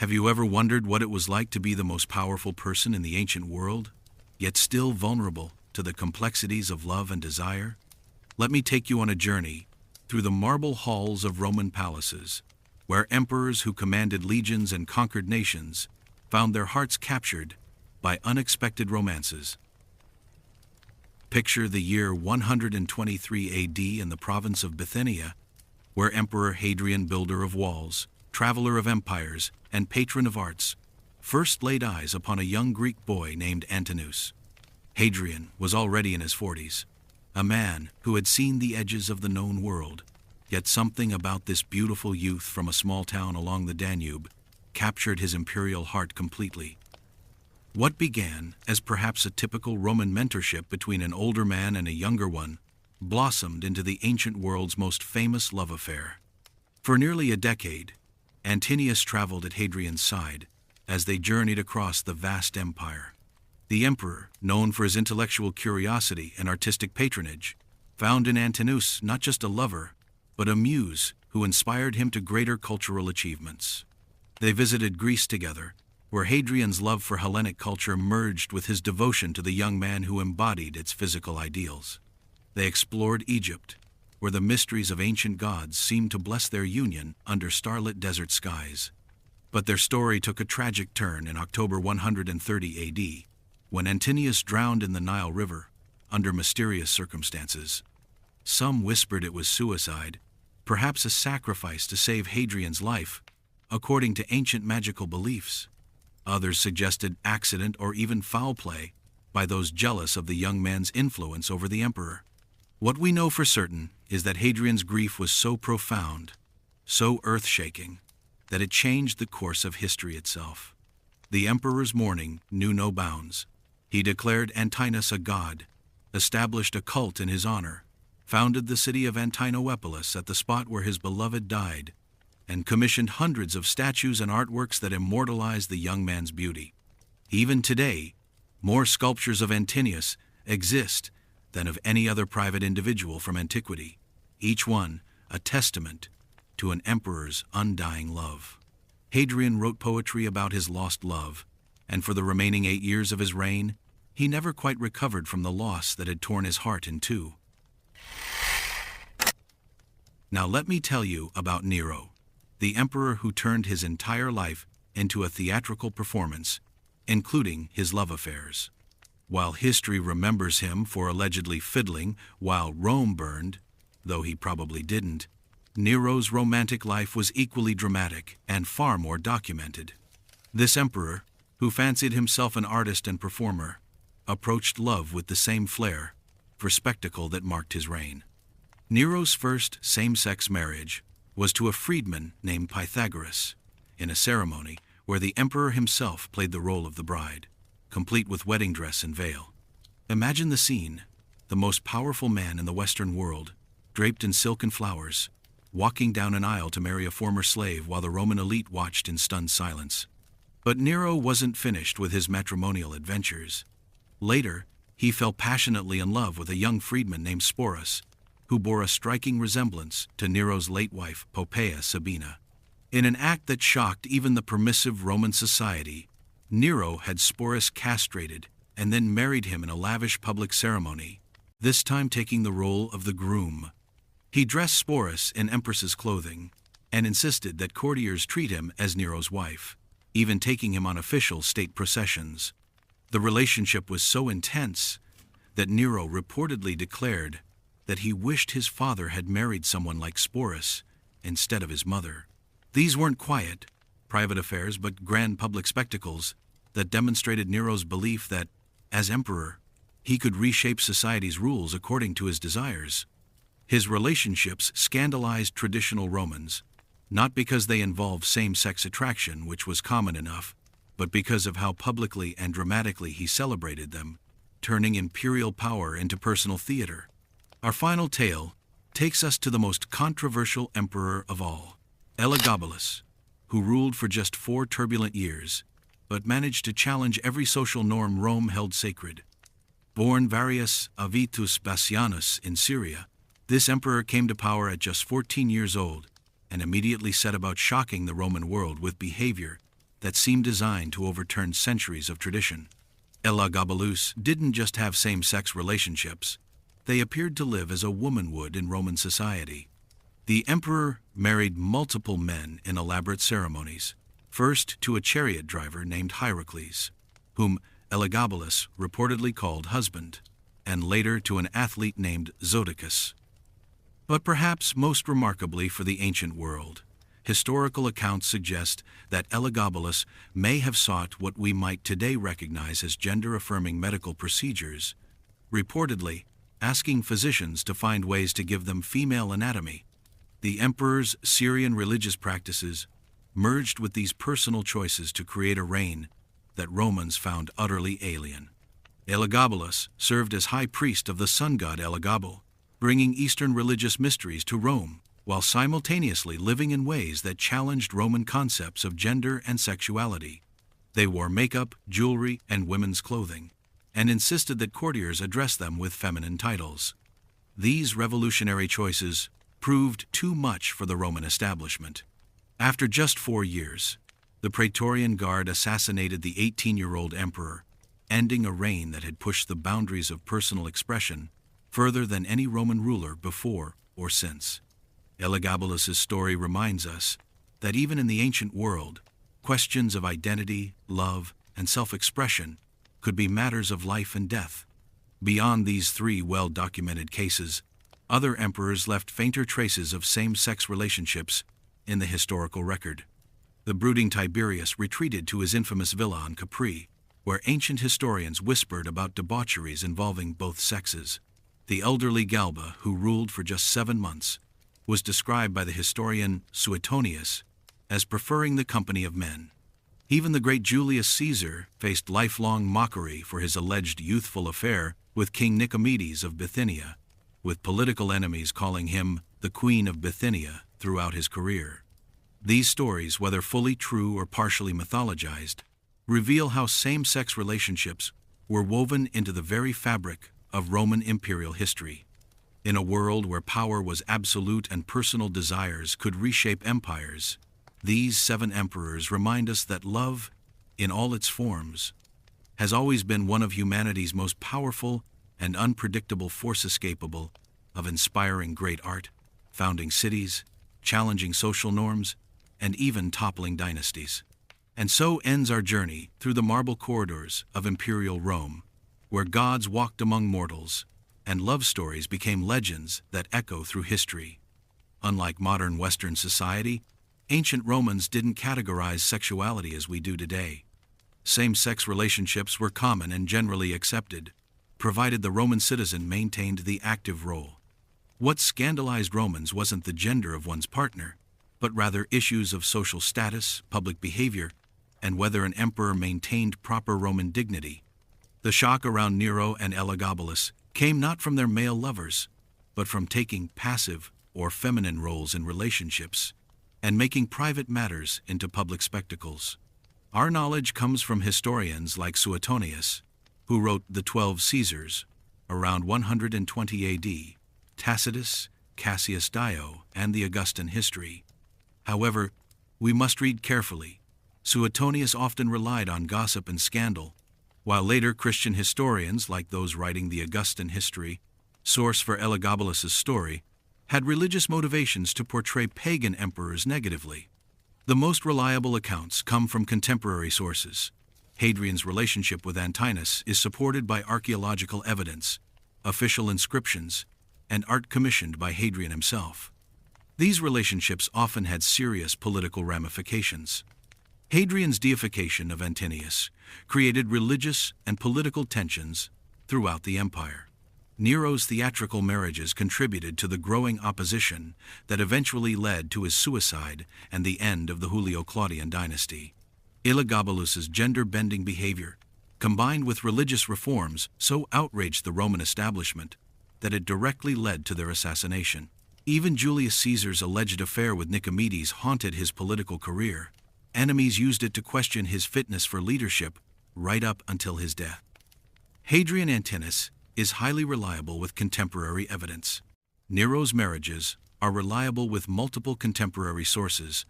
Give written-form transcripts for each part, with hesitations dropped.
Have you ever wondered what it was like to be the most powerful person in the ancient world, yet still vulnerable to the complexities of love and desire? Let me take you on a journey through the marble halls of Roman palaces, where emperors who commanded legions and conquered nations found their hearts captured by unexpected romances. Picture the year 123 AD in the province of Bithynia, where Emperor Hadrian, builder of walls, traveler of empires, and patron of arts, first laid eyes upon a young Greek boy named Antinous. Hadrian was already in his 40s, a man who had seen the edges of the known world, yet something about this beautiful youth from a small town along the Danube captured his imperial heart completely. What began as perhaps a typical Roman mentorship between an older man and a younger one blossomed into the ancient world's most famous love affair. For nearly a decade, Antinous traveled at Hadrian's side as they journeyed across the vast empire. The emperor, known for his intellectual curiosity and artistic patronage, found in Antinous not just a lover, but a muse who inspired him to greater cultural achievements. They visited Greece together, where Hadrian's love for Hellenic culture merged with his devotion to the young man who embodied its physical ideals. They explored Egypt, where the mysteries of ancient gods seemed to bless their union under starlit desert skies. But their story took a tragic turn in October 130 AD, when Antinous drowned in the Nile River under mysterious circumstances. Some whispered it was suicide, perhaps a sacrifice to save Hadrian's life, according to ancient magical beliefs. Others suggested accident or even foul play by those jealous of the young man's influence over the emperor. What we know for certain is that Hadrian's grief was so profound, so earth-shaking, that it changed the course of history itself. The emperor's mourning knew no bounds. He declared Antinous a god, established a cult in his honor, founded the city of Antinous at the spot where his beloved died, and commissioned hundreds of statues and artworks that immortalized the young man's beauty. Even today, more sculptures of Antinous exist than of any other private individual from antiquity, each one a testament to an emperor's undying love. Hadrian wrote poetry about his lost love, and for the remaining 8 years of his reign, he never quite recovered from the loss that had torn his heart in two. Now let me tell you about Nero, the emperor who turned his entire life into a theatrical performance, including his love affairs. While history remembers him for allegedly fiddling while Rome burned, though he probably didn't, Nero's romantic life was equally dramatic and far more documented. This emperor, who fancied himself an artist and performer, approached love with the same flair for spectacle that marked his reign. Nero's first same-sex marriage was to a freedman named Pythagoras, in a ceremony where the emperor himself played the role of the bride, complete with wedding dress and veil. Imagine the scene: the most powerful man in the Western world, draped in silk and flowers, walking down an aisle to marry a former slave while the Roman elite watched in stunned silence. But Nero wasn't finished with his matrimonial adventures. Later, he fell passionately in love with a young freedman named Sporus, who bore a striking resemblance to Nero's late wife, Poppaea Sabina. In an act that shocked even the permissive Roman society, Nero had Sporus castrated and then married him in a lavish public ceremony, this time taking the role of the groom. He dressed Sporus in empress's clothing and insisted that courtiers treat him as Nero's wife, even taking him on official state processions. The relationship was so intense that Nero reportedly declared that he wished his father had married someone like Sporus instead of his mother. These weren't quiet, private affairs, but grand public spectacles that demonstrated Nero's belief that, as emperor, he could reshape society's rules according to his desires. His relationships scandalized traditional Romans, not because they involved same-sex attraction, which was common enough, but because of how publicly and dramatically he celebrated them, turning imperial power into personal theater. Our final tale takes us to the most controversial emperor of all, Elagabalus, who ruled for just 4 turbulent years, but managed to challenge every social norm Rome held sacred. Born Varius Avitus Bassianus in Syria, this emperor came to power at just 14 years old and immediately set about shocking the Roman world with behavior that seemed designed to overturn centuries of tradition. Elagabalus didn't just have same-sex relationships. They appeared to live as a woman would in Roman society. The emperor married multiple men in elaborate ceremonies, first to a chariot driver named Hierocles, whom Elagabalus reportedly called husband, and later to an athlete named Zodicus. But perhaps most remarkably for the ancient world, historical accounts suggest that Elagabalus may have sought what we might today recognize as gender-affirming medical procedures, reportedly asking physicians to find ways to give them female anatomy. The emperor's Syrian religious practices merged with these personal choices to create a reign that Romans found utterly alien. Elagabalus served as high priest of the sun god Elagabal, bringing Eastern religious mysteries to Rome, while simultaneously living in ways that challenged Roman concepts of gender and sexuality. They wore makeup, jewelry, and women's clothing, and insisted that courtiers address them with feminine titles. These revolutionary choices proved too much for the Roman establishment. After just 4 years, the Praetorian Guard assassinated the 18-year-old emperor, ending a reign that had pushed the boundaries of personal expression further than any Roman ruler before or since. Elagabalus's story reminds us that even in the ancient world, questions of identity, love, and self-expression could be matters of life and death. Beyond these 3 well-documented cases, other emperors left fainter traces of same-sex relationships in the historical record. The brooding Tiberius retreated to his infamous villa on Capri, where ancient historians whispered about debaucheries involving both sexes. The elderly Galba, who ruled for just 7 months, was described by the historian Suetonius as preferring the company of men. Even the great Julius Caesar faced lifelong mockery for his alleged youthful affair with King Nicomedes of Bithynia, with political enemies calling him the Queen of Bithynia throughout his career. These stories, whether fully true or partially mythologized, reveal how same-sex relationships were woven into the very fabric of Roman imperial history. In a world where power was absolute and personal desires could reshape empires, these 7 emperors remind us that love, in all its forms, has always been one of humanity's most powerful and unpredictable forces, capable of inspiring great art, founding cities, challenging social norms, and even toppling dynasties. And so ends our journey through the marble corridors of imperial Rome, where gods walked among mortals, and love stories became legends that echo through history. Unlike modern Western society, ancient Romans didn't categorize sexuality as we do today. Same-sex relationships were common and generally accepted, provided the Roman citizen maintained the active role. What scandalized Romans wasn't the gender of one's partner, but rather issues of social status, public behavior, and whether an emperor maintained proper Roman dignity. The shock around Nero and Elagabalus came not from their male lovers, but from taking passive or feminine roles in relationships and making private matters into public spectacles. Our knowledge comes from historians like Suetonius, who wrote the 12 Caesars around 120 AD, Tacitus, Cassius Dio, and the Augustan history. However, we must read carefully. Suetonius often relied on gossip and scandal, while later Christian historians, like those writing the Augustan history, source for Elagabalus's story, had religious motivations to portray pagan emperors negatively. The most reliable accounts come from contemporary sources. Hadrian's relationship with Antinous is supported by archaeological evidence, official inscriptions, and art commissioned by Hadrian himself. These relationships often had serious political ramifications. Hadrian's deification of Antinous created religious and political tensions throughout the empire. Nero's theatrical marriages contributed to the growing opposition that eventually led to his suicide and the end of the Julio-Claudian dynasty. Elagabalus's gender-bending behavior, combined with religious reforms, so outraged the Roman establishment that it directly led to their assassination. Even Julius Caesar's alleged affair with Nicomedes haunted his political career. Enemies used it to question his fitness for leadership right up until his death. Hadrian Antinous is highly reliable with contemporary evidence. Nero's marriages are reliable with multiple contemporary sources,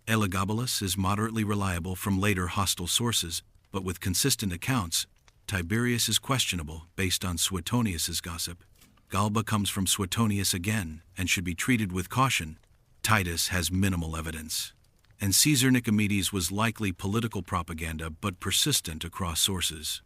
Elagabalus is moderately reliable from later hostile sources, but with consistent accounts, Tiberius is questionable based on Suetonius's gossip. Galba comes from Suetonius again and should be treated with caution. Titus has minimal evidence. And Caesar Nicomedes was likely political propaganda but persistent across sources.